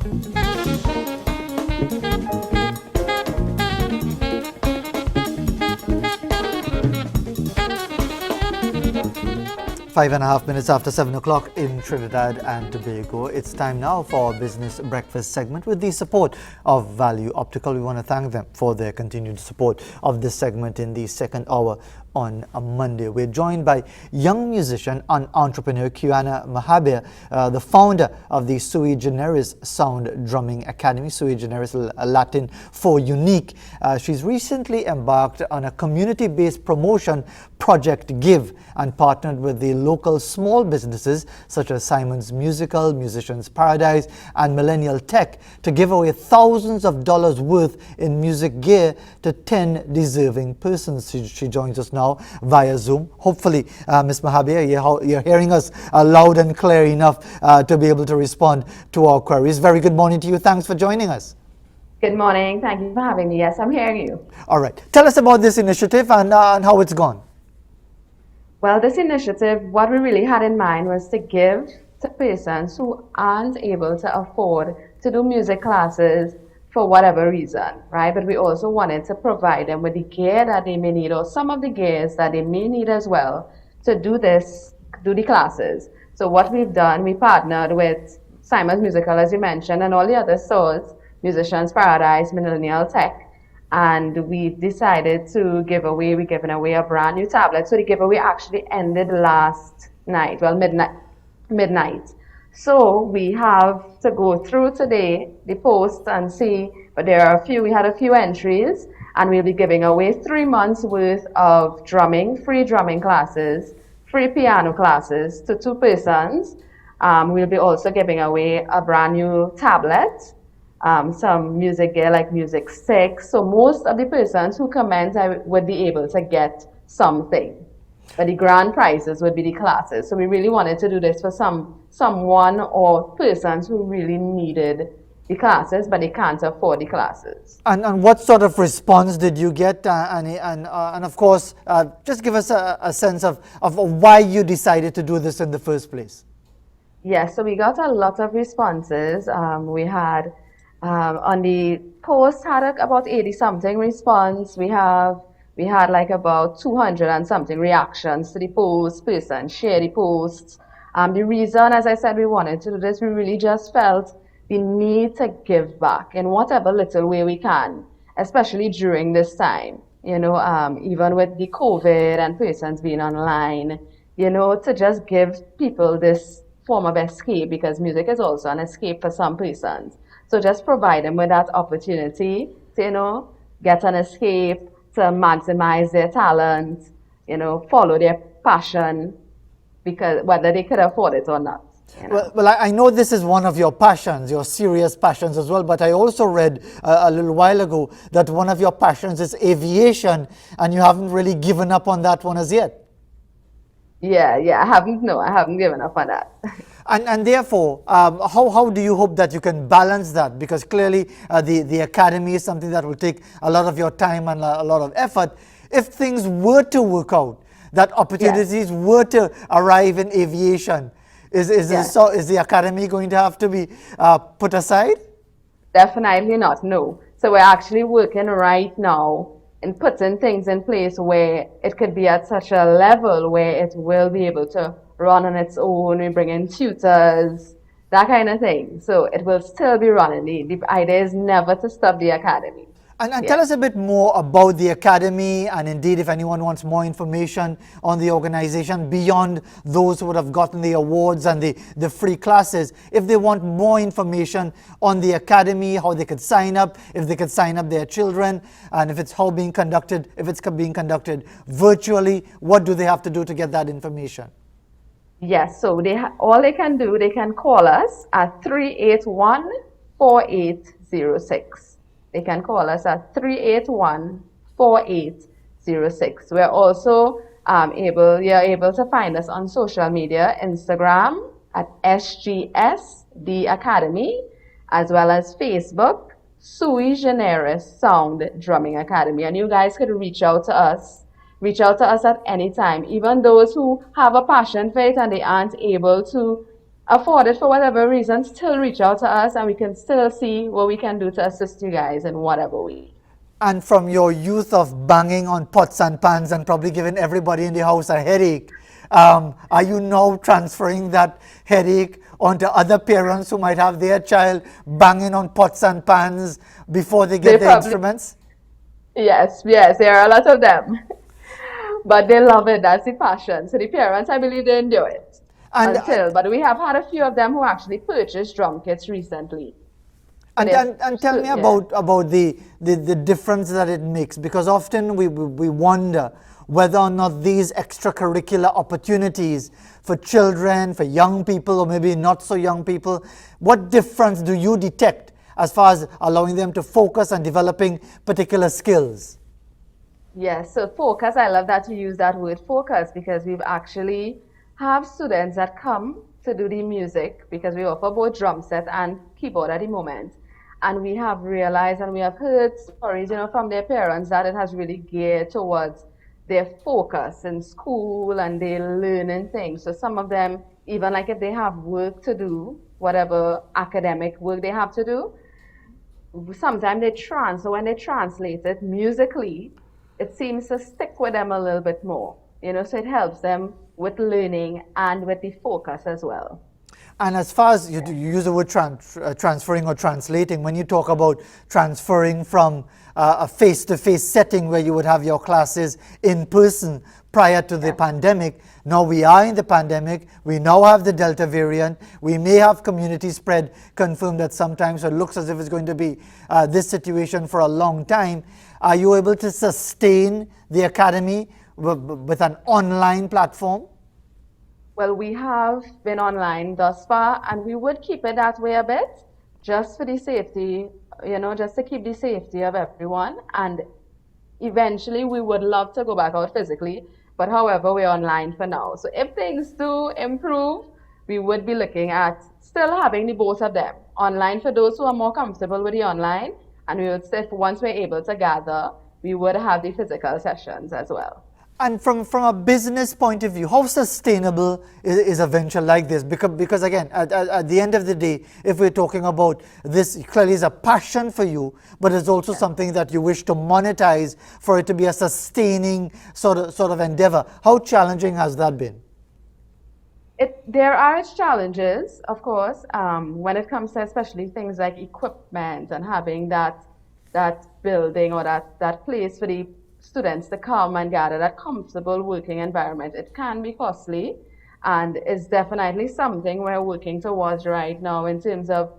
Five and a half minutes after 7 o'clock in Trinidad and Tobago. It's time now for our Business Breakfast segment with the support of Value Optical. We want to thank them for their continued support of this segment in the second hour on a Monday. We're joined by young musician and entrepreneur Quianna Mahabir, the founder of the Sui Generis Sound Drumming Academy. Sui Generis, Latin for unique. She's recently embarked on a community-based promotion project Give and partnered with the local small businesses such as Simon's Musical, Musicians Paradise and Millennial Tech to give away thousands of dollars worth in music gear to 10 deserving persons. She joins us now via Zoom. Hopefully, Ms. Mahabir, you're hearing us loud and clear enough to be able to respond to our queries. Very good morning to you. Thanks for joining us. Good morning. Thank you for having me. Yes, I'm hearing you. All right. Tell us about this initiative and how it's gone. Well, this initiative, what we really had in mind was to give to persons who aren't able to afford to do music classes for whatever reason, right? But we also wanted to provide them with the gear that they may need or some of the gears that they may need as well to do the classes. So what we've done, we partnered with Simon's Musical, as you mentioned, and all the other stores, Musicians Paradise, Millennial Tech, and we decided to we're giving away a brand new tablet. So the giveaway actually ended last night, well, midnight. So we have to go through today the post and see, but we had a few entries, and we'll be giving away 3 months worth of free drumming classes, free piano classes to 2 persons. We'll be also giving away a brand new tablet, some music gear like music sticks. So most of the persons who comment would be able to get something. But the grand prizes would be the classes. So we really wanted to do this for someone or persons who really needed the classes, but they can't afford the classes. And what sort of response did you get? And of course, just give us a sense of why you decided to do this in the first place. Yes, so we got a lot of responses. We had on the post had about 80-something response. We had like about 200 and something reactions to the post. Persons share the posts. The reason, as I said, we wanted to do this, we really just felt the need to give back in whatever little way we can, especially during this time. Even with the COVID and persons being online, to just give people this form of escape, because music is also an escape for some persons. So just provide them with that opportunity to, get an escape, to maximize their talent, follow their passion, because whether they could afford it or not. Well, I know this is one of your passions, your serious passions as well, but I also read a little while ago that one of your passions is aviation, and you haven't really given up on that one as yet. Yeah, I haven't given up on that. And therefore, how do you hope that you can balance that? Because clearly the academy is something that will take a lot of your time and a lot of effort. If things were to work out, that opportunities were to arrive in aviation, is the academy going to have to be put aside? Definitely not, no. So we're actually working right now and putting things in place where it could be at such a level where it will be able to run on its own. We bring in tutors, that kind of thing. So it will still be running. The idea is never to stop the academy. And tell us a bit more about the academy, and indeed if anyone wants more information on the organization beyond those who would have gotten the awards and the free classes. If they want more information on the academy, how they could sign up, if they could sign up their children, and if it's being conducted virtually, what do they have to do to get that information? Yes, so all they can do, they can call us at 381-4806. They can call us at 381-4806. We're also you're able to find us on social media, Instagram at SGS The Academy, as well as Facebook, Sui Generis Sound Drumming Academy. And you guys could reach out to us at any time. Even those who have a passion for it and they aren't able to afford it for whatever reason, still reach out to us and we can still see what we can do to assist you guys in whatever way. And from your youth of banging on pots and pans and probably giving everybody in the house a headache, are you now transferring that headache onto other parents who might have their child banging on pots and pans before they They get their probably, instruments? yes, yes, there are a lot of them. But they love it. That's the passion. So the parents, I believe, they enjoy it And until. But we have had a few of them who actually purchased drum kits recently. So And, there's, and tell me yeah. about the difference that it makes, because often we wonder whether or not these extracurricular opportunities for children, for young people, or maybe not so young people, what difference do you detect as far as allowing them to focus on developing particular skills? Yes, so focus, I love that you use that word focus because we've actually have students that come to do the music because we offer both drum set and keyboard at the moment. And we have realized and we have heard stories, from their parents that it has really geared towards their focus in school and their learning things. So some of them, even like if they have work to do, whatever academic work they have to do, sometimes so when they translate it musically, it seems to stick with them a little bit more, so it helps them with learning and with the focus as well. And as far as you use the word transferring or translating, when you talk about transferring from a face-to-face setting where you would have your classes in person prior to the Yeah. pandemic, now we are in the pandemic, we now have the Delta variant, we may have community spread confirmed at some time, so it looks as if it's going to be this situation for a long time. Are you able to sustain the academy with an online platform? Well, we have been online thus far, and we would keep it that way a bit, just for the safety, just to keep the safety of everyone. And eventually, we would love to go back out physically, but however, we're online for now. So if things do improve, we would be looking at still having the both of them online for those who are more comfortable with the online, and we would say once we're able to gather, we would have the physical sessions as well. And from a business point of view, how sustainable is a venture like this? Because again, at the end of the day, if we're talking about this, clearly is a passion for you, but it's also something that you wish to monetize for it to be a sustaining sort of endeavor. How challenging has that been? There are its challenges, of course, when it comes to especially things like equipment and having that building or that place for the students to come and gather, that comfortable working environment. It can be costly and is definitely something we're working towards right now in terms of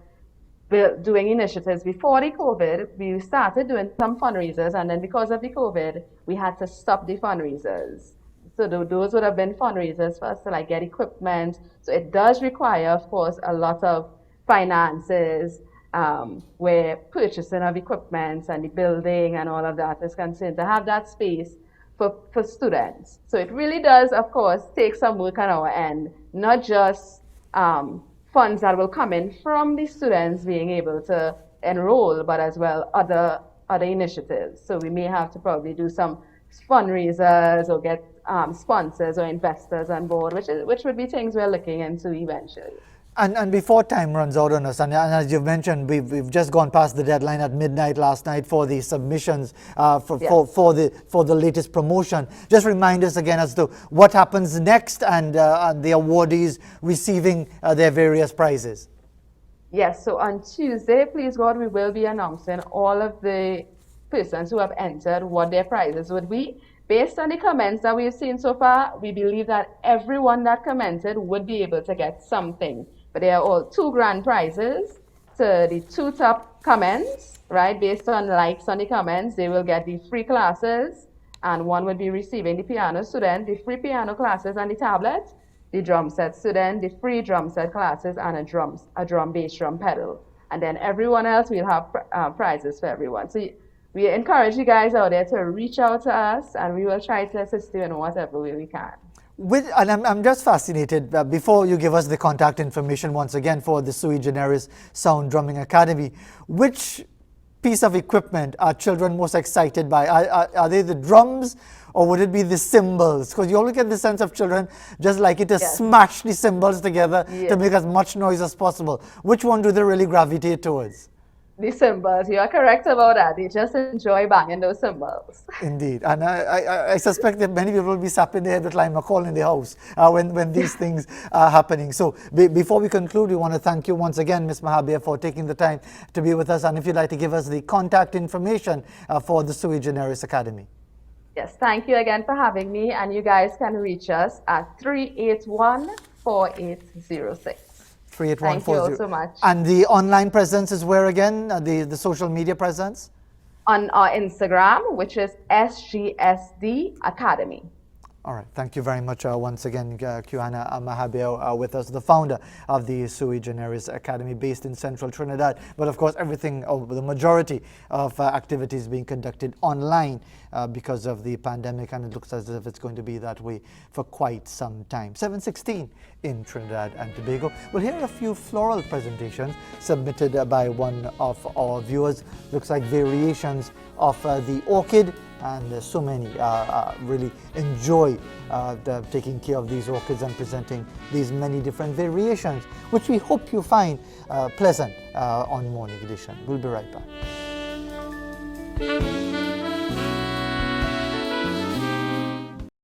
doing initiatives. Before the COVID, we started doing some fundraisers, and then because of the COVID, we had to stop the fundraisers. So those would have been fundraisers for us to like get equipment. So it does require, of course, a lot of finances, where purchasing of equipment and the building and all of that is concerned, to have that space for students. So it really does, of course, take some work on our end, not just funds that will come in from the students being able to enroll, but as well other initiatives. So we may have to probably do some fundraisers or get sponsors or investors on board, which would be things we're looking into eventually. And before time runs out on us, and as you've mentioned, we've just gone past the deadline at midnight last night for the submissions for the latest promotion. Just remind us again as to what happens next and the awardees receiving their various prizes. Yes, so on Tuesday, please God, we will be announcing all of the persons who have entered what their prizes would be. Based on the comments that we've seen so far, we believe that everyone that commented would be able to get something. But they are all two grand prizes to the two top comments, right? Based on likes on the comments, they will get the free classes, and one would be receiving the piano student, the free piano classes and the tablet, the drum set student, the free drum set classes, and a drum bass drum pedal. And then everyone else will have prizes for everyone. So we encourage you guys out there to reach out to us, and we will try to assist you in whatever way we can. And I'm just fascinated, before you give us the contact information once again for the Sui Generis Sound Drumming Academy, which piece of equipment are children most excited by? Are they the drums, or would it be the cymbals? Because you always get the sense of children just like it to Yes. smash the cymbals together to Yes. make as much noise as possible. Which one do they really gravitate towards? The cymbals, you are correct about that. They just enjoy banging those cymbals. Indeed, and I suspect that many people will be sapping their head with lime alcohol in their house when these things are happening. So before we conclude, we want to thank you once again, Ms. Mahabir, for taking the time to be with us. And if you'd like to give us the contact information for the Sui Generis Academy. Yes, thank you again for having me, and you guys can reach us at 381-4806. 38140. Thank you all so much. And the online presence is where again? The social media presence? On our Instagram, which is SGSD Academy. All right. Thank you very much once again, Quianna Mahabir, with us, the founder of the Sui Generis Academy based in central Trinidad. But of course, everything, the majority of activities being conducted online because of the pandemic, and it looks as if it's going to be that way for quite some time. 7:16 in Trinidad and Tobago. We'll hear a few floral presentations submitted by one of our viewers. Looks like variations of the orchid, and so many really enjoy taking care of these orchids and presenting these many different variations, which we hope you find pleasant on Morning Edition. We'll be right back.